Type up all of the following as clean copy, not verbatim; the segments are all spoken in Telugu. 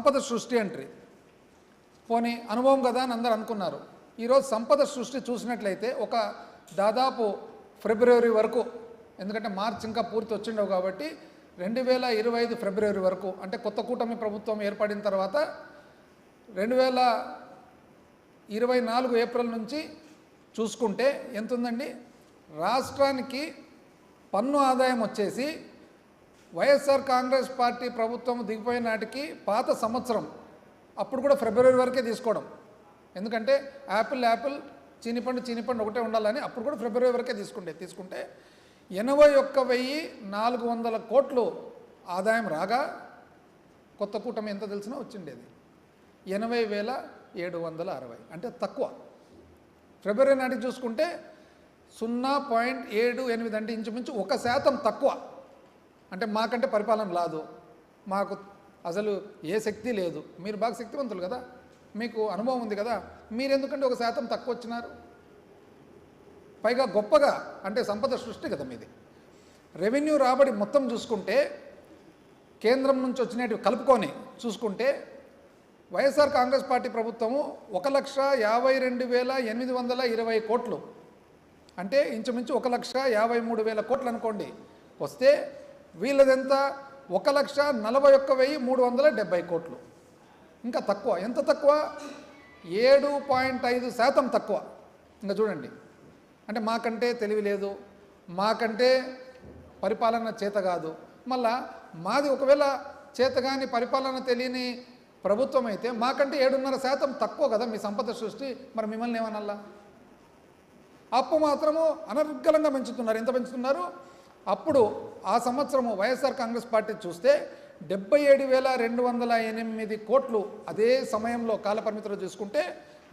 సంపద సృష్టి అంటారు. పోనీ అనుభవం కదా అని అందరూ అనుకున్నారు. ఈరోజు సంపద సృష్టి చూసినట్లయితే ఒక దాదాపు ఫిబ్రవరి వరకు, ఎందుకంటే మార్చి ఇంకా పూర్తి వచ్చిండవు కాబట్టి 2025 ఫిబ్రవరి వరకు, అంటే కొత్త కూటమి ప్రభుత్వం ఏర్పడిన తర్వాత 2024 ఏప్రిల్ నుంచి చూసుకుంటే ఎంత ఉందండి? రాష్ట్రానికి పన్ను ఆదాయం వచ్చేసి వైఎస్ఆర్ కాంగ్రెస్ పార్టీ ప్రభుత్వం దిగిపోయిన నాటికి పాత సంవత్సరం, అప్పుడు కూడా ఫిబ్రవరి వరకే తీసుకోవడం, ఎందుకంటే యాపిల్ చీనిపండు ఒకటే ఉండాలని అప్పుడు కూడా ఫిబ్రవరి వరకే తీసుకుంటే 81,400 కోట్లు ఆదాయం రాగా కొత్త కూటమి ఎంత తెలిసినా వచ్చిండేది 80,760, అంటే తక్కువ. ఫిబ్రవరి నాటికి చూసుకుంటే 0.78, అంటే ఇంచుమించు 1% తక్కువ. అంటే మాకంటే పరిపాలన రాదు, మాకు అసలు ఏ శక్తి లేదు. మీరు బాగా శక్తివంతులు కదా, మీకు అనుభవం ఉంది కదా, మీరు ఎందుకంటే 1% తక్కువ వచ్చినారు? పైగా గొప్పగా అంటే సంపద సృష్టి కదా మీది. రెవెన్యూ రాబడి మొత్తం చూసుకుంటే కేంద్రం నుంచి వచ్చినట్టు కలుపుకొని చూసుకుంటే వైఎస్ఆర్ కాంగ్రెస్ పార్టీ ప్రభుత్వము 1,52,820 కోట్లు, అంటే ఇంచుమించు 1,53,000 కోట్లు అనుకోండి వస్తే, వీళ్ళదెంత 1,41,370 కోట్లు, ఇంకా తక్కువ. ఎంత తక్కువ? 7.5% తక్కువ. ఇంకా చూడండి, అంటే మాకంటే తెలివి లేదు, మాకంటే పరిపాలన చేత కాదు. మళ్ళా మాది ఒకవేళ చేతగాని పరిపాలన తెలియని ప్రభుత్వం అయితే మాకంటే 7.5% తక్కువ కదా మీ సంపద సృష్టి. మరి మిమ్మల్ని ఏమనల్లా? అప్పు మాత్రము అనర్గళంగా పెంచుతున్నారు. ఎంత పెంచుతున్నారు? అప్పుడు ఆ సంవత్సరము వైఎస్ఆర్ కాంగ్రెస్ పార్టీ చూస్తే 77,208 కోట్లు అదే సమయంలో కాలపరిమితిలో చూసుకుంటే,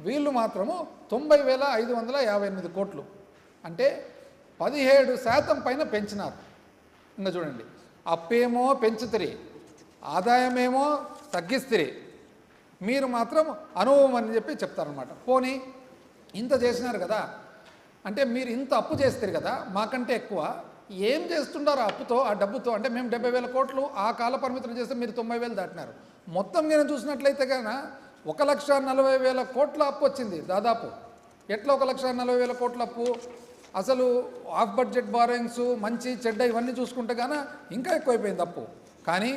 వీళ్ళు మాత్రము 90,558 కోట్లు, అంటే 17% పైన పెంచినారు. ఇంకా చూడండి, అప్పేమో పెంచుతిరి, ఆదాయమేమో తగ్గిస్తిరి, మీరు మాత్రం అనుభవం అని చెప్పి చెప్తారనమాట. పోనీ ఇంత చేసినారు కదా, అంటే మీరు ఇంత అప్పు చేస్తారు కదా, మాకంటే ఎక్కువ ఏం చేస్తున్నారు ఆ అప్పుతో, ఆ డబ్బుతో? అంటే మేము 70,000 కోట్లు ఆ కాల పరిమితులు చేస్తే మీరు 90,000 దాటినారు. మొత్తం నేను చూసినట్లయితే కన్నా 1,40,000 కోట్ల అప్పు వచ్చింది దాదాపు. ఎట్లా 1,40,000 కోట్ల అప్పు? అసలు ఆఫ్ బడ్జెట్ బారోయింగ్స్, మంచి చెడ్డ ఇవన్నీ చూసుకుంటే కానీ ఇంకా ఎక్కువైపోయింది అప్పు. కానీ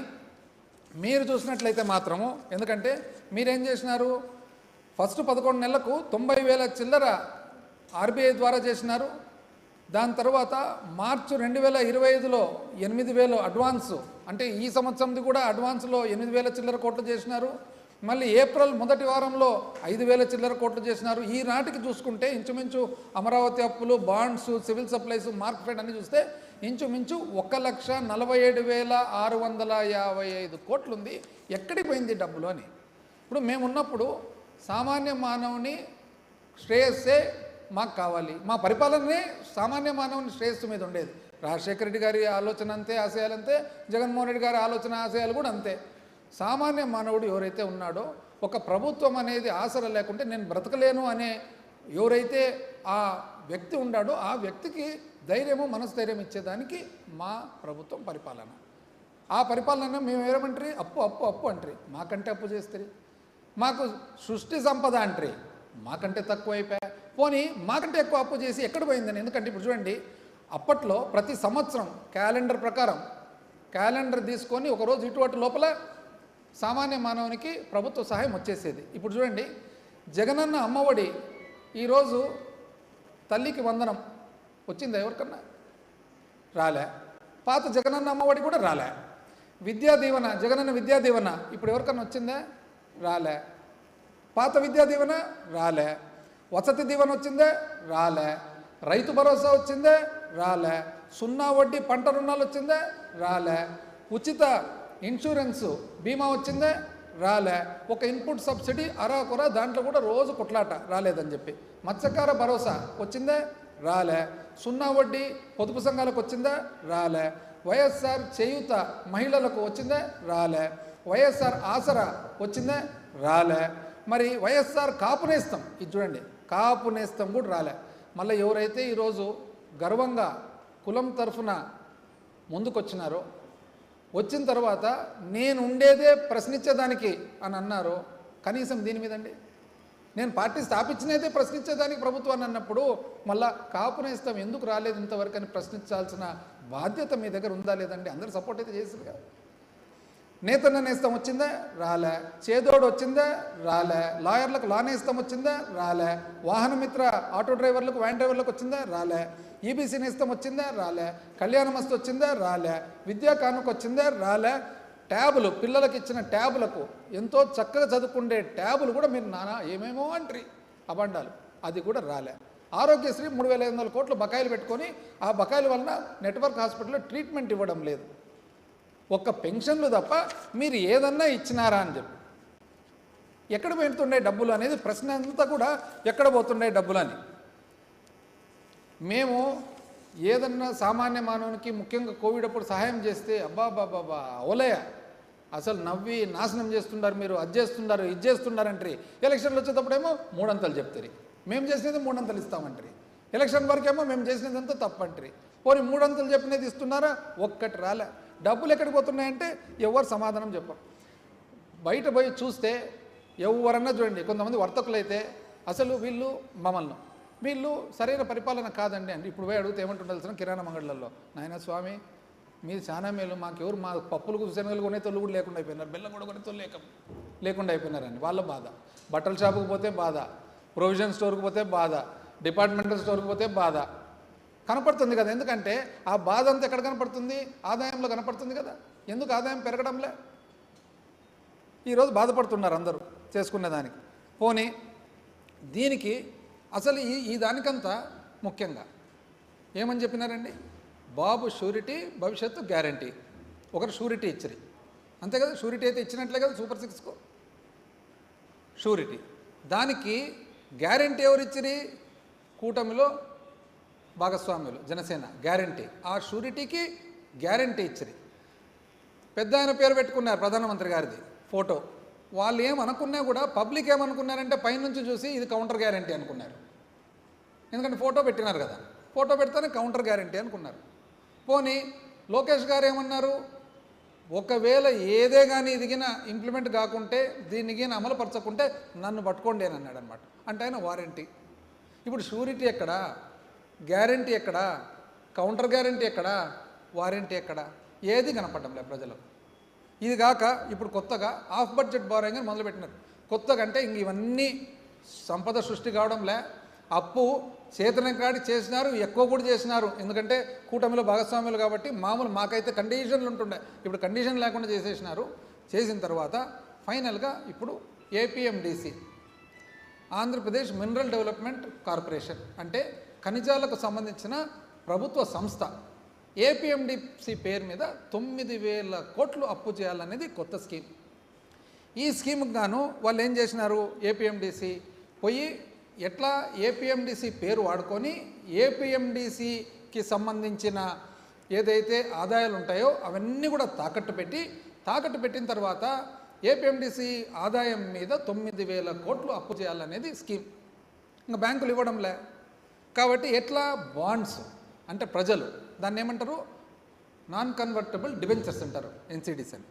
మీరు చూసినట్లయితే మాత్రము, ఎందుకంటే మీరేం చేసినారు, ఫస్ట్ 11 నెలలకు 90,000 చిల్లర ఆర్బీఐ ద్వారా చేసినారు. దాని తర్వాత మార్చి 2025లో 8,000 అడ్వాన్సు, అంటే ఈ సంవత్సరంది కూడా అడ్వాన్స్లో 8,000 చిల్లర కోట్లు చేసినారు. మళ్ళీ ఏప్రిల్ మొదటి వారంలో 5,000 చిల్లర కోట్లు చేసినారు. ఈ నాటికి చూసుకుంటే ఇంచుమించు అమరావతి అప్పులు, బాండ్స్, సివిల్ సప్లైస్, మార్కెట్ అన్ని చూస్తే ఇంచుమించు 1,40,655 కోట్లు ఉంది. ఎక్కడికి పోయింది డబ్బులు అని? ఇప్పుడు మేమున్నప్పుడు సామాన్య మానవుని శ్రేయస్సే మాకు కావాలి, మా పరిపాలనే సామాన్య మానవుని శ్రేయస్సు మీద ఉండేది. రాజశేఖర రెడ్డి గారి ఆలోచన అంతే, ఆశయాలు అంతే, జగన్మోహన్ రెడ్డి గారి ఆలోచన ఆశయాలు కూడా అంతే. సామాన్య మానవుడు ఎవరైతే ఉన్నాడో, ఒక ప్రభుత్వం అనేది ఆసర లేకుంటే నేను బ్రతకలేను అనే ఎవరైతే ఆ వ్యక్తి ఉన్నాడో, ఆ వ్యక్తికి ధైర్యము, మనస్థైర్యం ఇచ్చేదానికి మా ప్రభుత్వం పరిపాలన. ఆ పరిపాలన మేము ఏమంటారు? అప్పు అప్పు అప్పు అంటారు. మాకంటే అప్పు చేస్తారు. మాకు సృష్టి సంపద అంటారు, మాకంటే తక్కువ అయిపోయా. పోనీ మాకంటే ఎక్కువ అప్పు చేసి ఎక్కడ పోయిందని? ఎందుకంటే ఇప్పుడు చూడండి, అప్పట్లో ప్రతి సంవత్సరం క్యాలెండర్ ప్రకారం క్యాలెండర్ తీసుకొని ఒకరోజు ఇటువంటి లోపల సామాన్య మానవునికి ప్రభుత్వ సహాయం వచ్చేసేది. ఇప్పుడు చూడండి, జగనన్న అమ్మఒడి ఈరోజు తల్లికి వందనం వచ్చిందా ఎవరికన్నా? రాలే. పాత జగనన్న అమ్మఒడి కూడా రాలే. విద్యా దీవెన, జగనన్న విద్యా దీవెన ఇప్పుడు ఎవరికన్నా వచ్చిందా? రాలే. పాత విద్యా దీవెన రాలే. వసతి దీవెన వచ్చిందే? రాలే. రైతు భరోసా వచ్చిందే? రాలే. 0 వడ్డీ పంట రుణాలు వచ్చిందే? రాలే. ఉచిత ఇన్సూరెన్సు బీమా వచ్చిందే? రాలే. ఒక ఇన్పుట్ సబ్సిడీ అరాకొర, దాంట్లో కూడా రోజు కొట్లాట రాలేదని చెప్పి. మత్స్యకార భరోసా వచ్చిందే? రాలే. 0 వడ్డీ పొదుపు సంఘాలకు వచ్చిందా? రాలే. వైఎస్ఆర్ చేయూత మహిళలకు వచ్చిందే? రాలే. వైఎస్ఆర్ ఆసరా వచ్చిందే? రాలే. మరి వైఎస్ఆర్ కాపు నేస్తం, ఇది చూడండి, కాపు నేస్తం కూడా రాలే. మళ్ళీ ఎవరైతే ఈరోజు గర్వంగా కులం తరఫున ముందుకొచ్చినారో, వచ్చిన తర్వాత నేను ఉండేదే ప్రశ్నించేదానికి అని అన్నారు. కనీసం దీని మీదండి నేను పార్టీ స్థాపించినదే ప్రశ్నించేదానికి ప్రభుత్వాన్ని అన్నప్పుడు మళ్ళా కాపు నేస్తం ఎందుకు రాలేదు ఇంతవరకు అని ప్రశ్నించాల్సిన బాధ్యత మీ దగ్గర ఉందా లేదండి? అందరూ సపోర్ట్ అయితే చేశారు కదా. నేతన్న నేస్తం వచ్చిందా? రాలే. చేదోడు వచ్చిందా? రాలే. లాయర్లకు లా నేస్తం వచ్చిందా? రాలే. వాహనమిత్ర ఆటో డ్రైవర్లకు వ్యాన్ డ్రైవర్లకు వచ్చిందా? రాలే. ఈబీసీ నేస్తం వచ్చిందా? రాలే. కళ్యాణ మస్తు వచ్చిందా? రాలే. విద్యా కానుక వచ్చిందా? రాలే. ట్యాబులు పిల్లలకి ఇచ్చిన ట్యాబులకు ఎంతో చక్కగా చదువుకుండే ట్యాబులు కూడా మీరు నానా ఏమేమో అంటారు అబండాలు, అది కూడా రాలే. ఆరోగ్యశ్రీ 3,500 కోట్లు బకాయిలు పెట్టుకొని ఆ బకాయిల వలన నెట్వర్క్ హాస్పిటల్లో ట్రీట్మెంట్ ఇవ్వడం లేదు. ఒక్క పెన్షన్లు తప్ప మీరు ఏదన్నా ఇచ్చినారా అని చెప్పి ఎక్కడ పెడుతుండే డబ్బులు అనేది ప్రశ్న అంతా కూడా ఎక్కడ పోతుండే డబ్బులు అని. మేము ఏదన్నా సామాన్య మానవునికి ముఖ్యంగా కోవిడ్ అప్పుడు సహాయం చేస్తే అబ్బా బాబా అవలయ అసలు నవ్వి నాశనం చేస్తున్నారు, మీరు అది చేస్తున్నారు ఇది చేస్తున్నారంటారు. ఎలక్షన్లు వచ్చేటప్పుడేమో 300 చెప్తారు, మేము చేసినది 300 ఇస్తామంటారు. ఎలక్షన్ వరకేమో మేము చేసినదంతా తప్పంటారు. పోనీ 300 చెప్పినది ఇస్తున్నారా? ఒక్కటి రాలే. డబ్బులు ఎక్కడికి పోతున్నాయంటే ఎవరు సమాధానం చెప్పరు. బయట పోయి చూస్తే ఎవరన్నా చూడండి, కొంతమంది వర్తకులు అయితే అసలు వీళ్ళు సరైన పరిపాలన కాదండి అండి. ఇప్పుడు పోయి అడిగితే ఏమంటుండాల్సిన కిరాణా మంగళ్ళల్లో, నాయన స్వామి మీరు చాలా మేలు, మాకెవరు మా పప్పులకు శనగలు కొనే తొలు కూడా లేకుండా అయిపోయినారు, బెల్లం కూడా కొనే తొలు లేకుండా అయిపోయినారండి. వాళ్ళ బాధ. బట్టల షాపుకి పోతే బాధ, ప్రొవిజన్ స్టోర్కి పోతే బాధ, డిపార్ట్మెంటల్ స్టోర్కి పోతే బాధ కనపడుతుంది కదా. ఎందుకంటే ఆ బాధ అంతా ఎక్కడ కనపడుతుంది? ఆదాయంలో కనపడుతుంది కదా. ఎందుకు ఆదాయం పెరగడంలే? ఈరోజు బాధపడుతున్నారు అందరూ చేసుకునే దానికి. పోనీ దీనికి అసలు ఈ దానికంతా ముఖ్యంగా ఏమని చెప్పినారండి? బాబు షూరిటీ భవిష్యత్తు గ్యారంటీ. ఒకరు షూరిటీ ఇచ్చరి అంతే కదా. షూరిటీ అయితే ఇచ్చినట్లే కదా సూపర్ 6కు షూరిటీ. దానికి గ్యారంటీ ఎవరు ఇచ్చిరి? కూటమిలో భాగస్వామ్యులు జనసేన గ్యారంటీ. ఆ షూరిటీకి గ్యారంటీ ఇచ్చిరి. పెద్ద ఆయన పేరు పెట్టుకున్నారు ప్రధానమంత్రి గారిది ఫోటో. వాళ్ళు ఏమనుకున్నా కూడా పబ్లిక్ ఏమనుకున్నారంటే పైనుంచి చూసి ఇది కౌంటర్ గ్యారంటీ అనుకున్నారు. ఎందుకంటే ఫోటో పెట్టినారు కదా, ఫోటో పెడితేనే కౌంటర్ గ్యారంటీ అనుకున్నారు. పోనీ లోకేష్ గారు ఏమన్నారు? ఒకవేళ ఏదే కానీ ఇదిగిన ఇంప్లిమెంట్ కాకుంటే దీనికి అమలు పరచకుంటే నన్ను పట్టుకోండి అని అన్నాడు అనమాట. అంటే ఆయన వారంటీ. ఇప్పుడు షూరిటీ ఎక్కడా? గ్యారంటీ ఎక్కడా? కౌంటర్ గ్యారంటీ ఎక్కడా? వారంటీ ఎక్కడా? ఏది కనపడడం లేదు ప్రజలకు. ఇది కాక ఇప్పుడు కొత్తగా ఆఫ్ బడ్జెట్ బారోయింగ్ అని మొదలుపెట్టినారు. కొత్తగా అంటే ఇంక ఇవన్నీ సంపద సృష్టి కావడంలే, అప్పు చేతనం కాడి చేసినారు, ఎక్కువ కూడా చేసినారు. ఎందుకంటే కూటమిలో భాగస్వామ్యులు కాబట్టి మామూలు మాకైతే కండిషన్లు ఉంటుండే, ఇప్పుడు కండిషన్ లేకుండా చేసేసినారు. చేసిన తర్వాత ఫైనల్గా ఇప్పుడు APMDC Andhra Pradesh mineral development corporation అంటే ఖనిజాలకు సంబంధించిన ప్రభుత్వ సంస్థ ఏపీఎండిసి పేరు మీద 9,000 కోట్లు అప్పు చేయాలనేది కొత్త స్కీమ్. ఈ స్కీమ్కి గాను వాళ్ళు ఏం చేసినారు? ఏపీఎండిసి పోయి ఎట్లా ఏపీఎండిసి పేరు వాడుకొని ఏపీఎండిసికి సంబంధించిన ఏదైతే ఆదాయాలు ఉంటాయో అవన్నీ కూడా తాకట్టు పెట్టిన తర్వాత ఏపీఎండిసి ఆదాయం మీద 9,000 కోట్లు అప్పు చేయాలనేది స్కీమ్. ఇంకా బ్యాంకులు ఇవ్వడంలే కాబట్టి ఎట్లా? బాండ్స్ అంటే ప్రజలు దాన్ని ఏమంటారు? నాన్ కన్వర్టబుల్ డిబెంచర్స్ అంటారు, ఎన్సిడిస్ అని.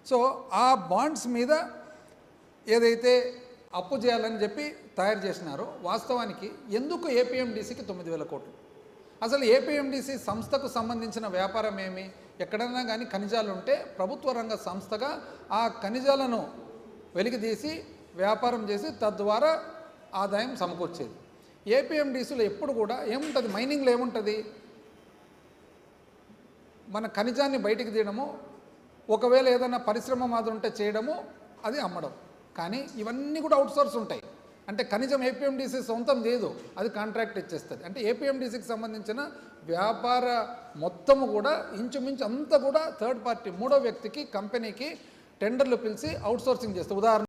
సో ఆ బాండ్స్ మీద ఏదైతే అప్పు చేయాలని చెప్పి తయారు చేసినారో వాస్తవానికి ఎందుకు ఏపీఎండిసికి 9,000 కోట్లు? అసలు ఏపీఎండిసి సంస్థకు సంబంధించిన వ్యాపారం ఏమి? ఎక్కడైనా కానీ ఖనిజాలు ఉంటే ప్రభుత్వ రంగ సంస్థగా ఆ ఖనిజాలను వెలికితీసి వ్యాపారం చేసి తద్వారా ఆదాయం సమకూర్చేది. ఏపీఎండిసిలో ఎప్పుడు కూడా ఏముంటుంది? మైనింగ్లో ఏముంటుంది? మన ఖనిజాన్ని బయటికి తీయడము, ఒకవేళ ఏదైనా పరిశ్రమ మాదిరి ఉంటే చేయడము, అది అమ్మడం. కానీ ఇవన్నీ కూడా అవుట్సోర్స్ ఉంటాయి. అంటే ఖనిజం ఏపీఎండిసి సొంతం లేదు, అది కాంట్రాక్ట్ ఇచ్చేస్తుంది. అంటే ఏపీఎండిసికి సంబంధించిన వ్యాపార మొత్తము కూడా ఇంచుమించు అంతా కూడా థర్డ్ పార్టీ, మూడో వ్యక్తికి, కంపెనీకి టెండర్లు పిలిచి అవుట్సోర్సింగ్ చేస్తారు. ఉదాహరణ